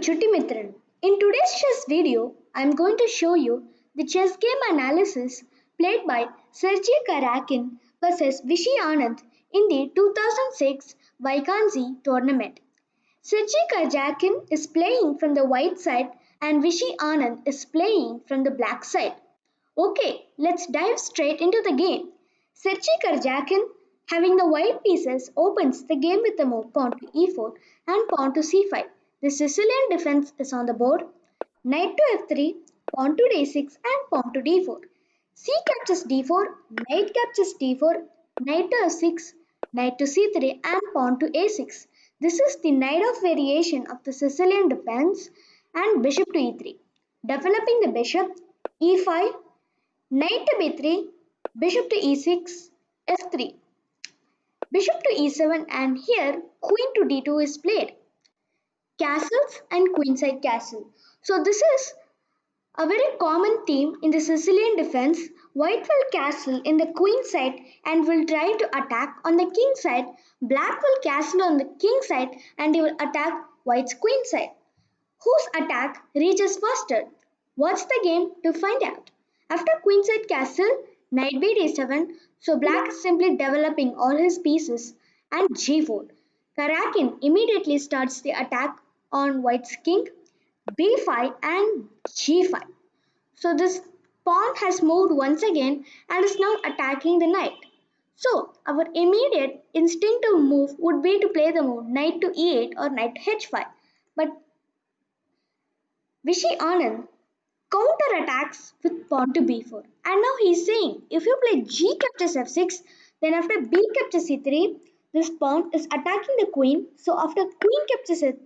Chutti Mithran. In today's chess video, I am going to show you the chess game analysis played by Sergei Karakin versus Vishy in the 2006 Vakanzi tournament. Sergei Karakin is playing from the white side and Vishy is playing from the black side. Okay, let's dive straight into the game. Sergei Karakin, having the white pieces, opens the game with the move pawn to e4 and pawn to c5. The Sicilian defense is on the board. Knight to f3, pawn to d6 and pawn to d4. C captures d4, knight captures d4, knight to f6, knight to c3 and pawn to a6. This is the knight of variation of the Sicilian defense and bishop to e3. Developing the bishop, e5, knight to b3, bishop to e6, f3, bishop to e7 and here queen to d2 is played. Castles and queenside castle. So this is a very common theme in the Sicilian defense. White will castle in the queen side and will try to attack on the king side. Black will castle on the king side and he will attack white's queen side. Whose attack reaches faster? Watch the game to find out. After queenside castle, knight b d7, so black is simply developing all his pieces and g4. Karakin immediately starts the attack on white's king, b5 and g5. So this pawn has moved once again and is now attacking the knight. So our immediate instinctive move would be to play the move knight to e8 or knight to h5. But Vishy counter-attacks with pawn to b4. And now he is saying, if you play g captures f6, then after b captures c3, this pawn is attacking the queen. So after queen captures f3,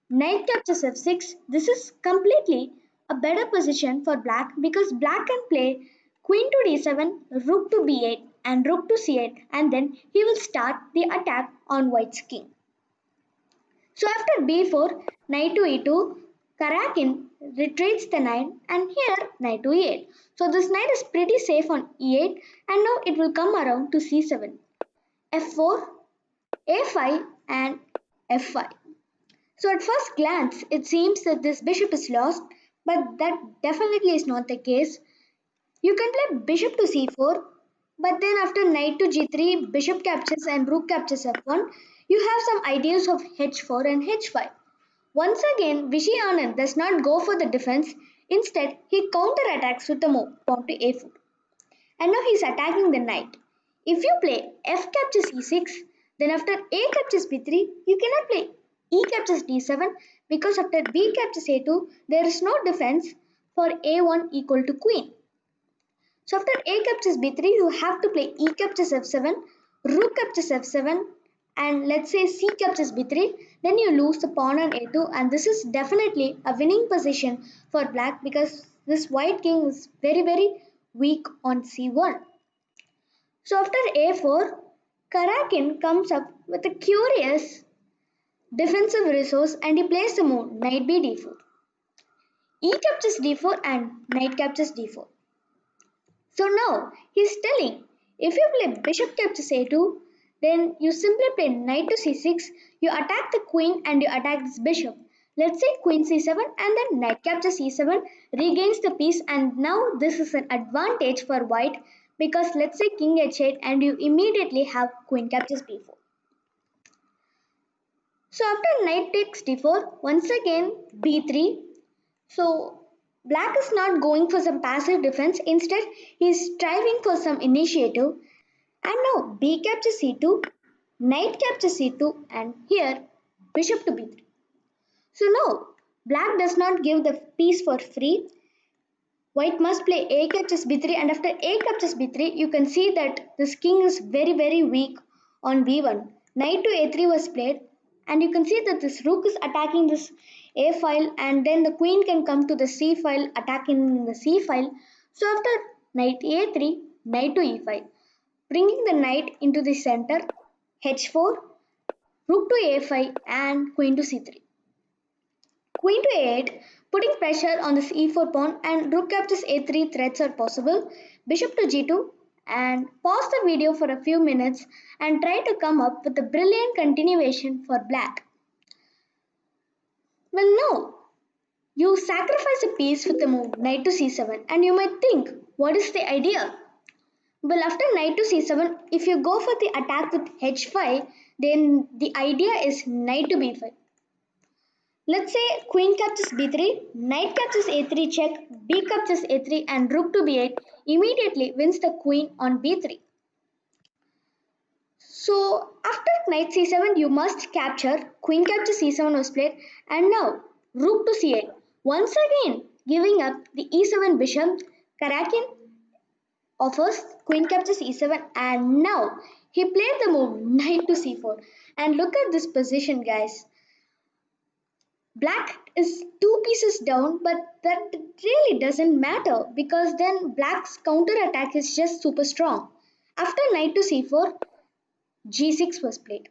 knight captures f6. This is completely a better position for black because black can play queen to d7, rook to b8 and rook to c8 and then he will start the attack on white's king. So after b4, knight to e2, Karakin retreats the knight and here knight to e8. So this knight is pretty safe on e8 and now it will come around to c7, f4, a5 and f5. So at first glance it seems that this bishop is lost, but that definitely is not the case. You can play bishop to c4, but then after knight to g3, bishop captures and rook captures f1, you have some ideas of h4 and h5. Once again, Vishy Anand does not go for the defense. Instead, he counter-attacks with the move pawn to a4. And now he is attacking the knight. If you play f captures e6, then after a captures b3, you cannot play e captures d7 because after b captures a2, there is no defense for a1 equal to queen. So after a captures b3, you have to play e captures f7, rook captures f7 and let's say c captures b3, then you lose the pawn on a2 and this is definitely a winning position for black because this white king is very weak on c1. So after a4, Karakin comes up with a curious defensive resource and he plays the move knight b d4. E captures d4 and knight captures d4. So now he is telling if you play bishop captures a2, then you simply play knight to c6, you attack the queen and you attack this bishop. Let's say queen c7 and then knight captures c7 regains the piece and now this is an advantage for white because let's say king h8 and you immediately have queen captures b4. So after knight takes d4, once again b3. So black is not going for some passive defense, instead he is striving for some initiative. And now b captures c2, knight captures c2 and here bishop to b3. So now black does not give the piece for free. White must play a captures b3 and after a captures b3 you can see that this king is very weak on b1. Knight to a3 was played and you can see that this rook is attacking this a file and then the queen can come to the c file attacking the c file. So after knight a3, knight to e5, bringing the knight into the center, h4, rook to a5 and queen to c3. Queen to a8, putting pressure on this e4 pawn and rook captures a3 threats are possible. Bishop to g2 and pause the video for a few minutes and try to come up with a brilliant continuation for black. Well, no. You sacrifice a piece with the move knight to c7, and you might think, what is the idea? Well, after knight to c7, if you go for the attack with h5, then the idea is knight to b5. Let's say queen captures b3, knight captures a3 check, b captures a3, and rook to b8 immediately wins the queen on b3. So after knight c7, you must capture, queen captures c7 was played, and now rook to c8. Once again, giving up the e7 bishop, Karakin offers queen captures e7, and now he played the move knight to c4. And look at this position, guys. Black is two pieces down, but that really doesn't matter because then black's counter attack is just super strong. After knight to c4, g6 was played.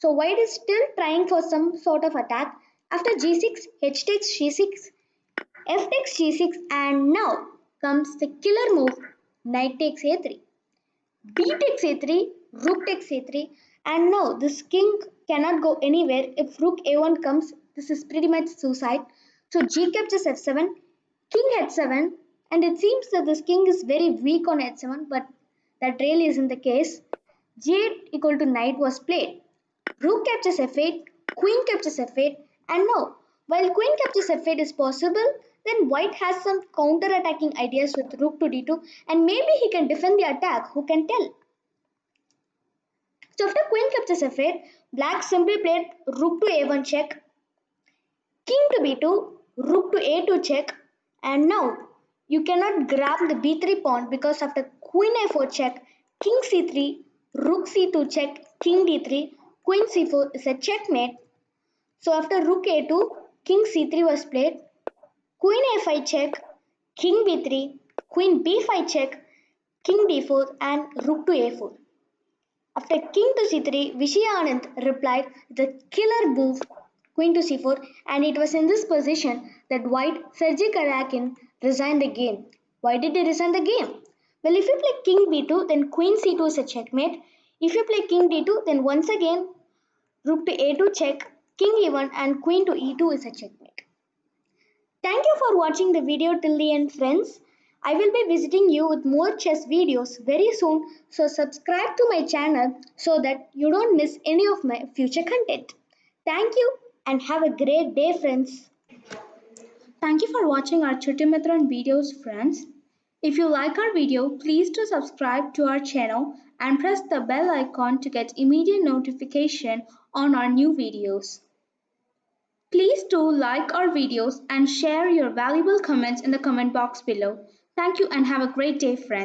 So white is still trying for some sort of attack. After g6, h takes g6, f takes g6, and now comes the killer move knight takes a3. B takes a3, rook takes a3, and now this king cannot go anywhere. If rook a1 comes, this is pretty much suicide. So g captures f7, king h7, and it seems that this king is very weak on h7, but that really isn't the case. g8 equal to knight was played. Rook captures f8, queen captures f8, and now, while queen captures f8 is possible, then white has some counter-attacking ideas with rook to d2, and maybe he can defend the attack, who can tell. So after queen captures f8, black simply played rook to a1 check, king to b2, rook to a2 check, and now you cannot grab the b3 pawn because after queen a4 check, king c3, rook c2 check, king d3, queen c4 is a checkmate. So after rook a2, king c3 was played, queen a5 check, king b3, queen b5 check, king d4, and rook to a4. After king to c3, Vishy replied with a killer move, queen to c4, and it was in this position that white Sergei Karakin resigned the game. Why did he resign the game? Well, if you play king b2, then queen c2 is a checkmate. If you play king d2, then once again rook to a2 check, king e1, and queen to e2 is a checkmate. Thank you for watching the video till the end, friends. I will be visiting you with more chess videos very soon, so subscribe to my channel so that you don't miss any of my future content. Thank you and have a great day, friends. Thank you for watching our Chutti Mithran videos, friends. If you like our video, please do subscribe to our channel and press the bell icon to get immediate notification on our new videos. Please do like our videos and share your valuable comments in the comment box below. Thank you and have a great day, friends.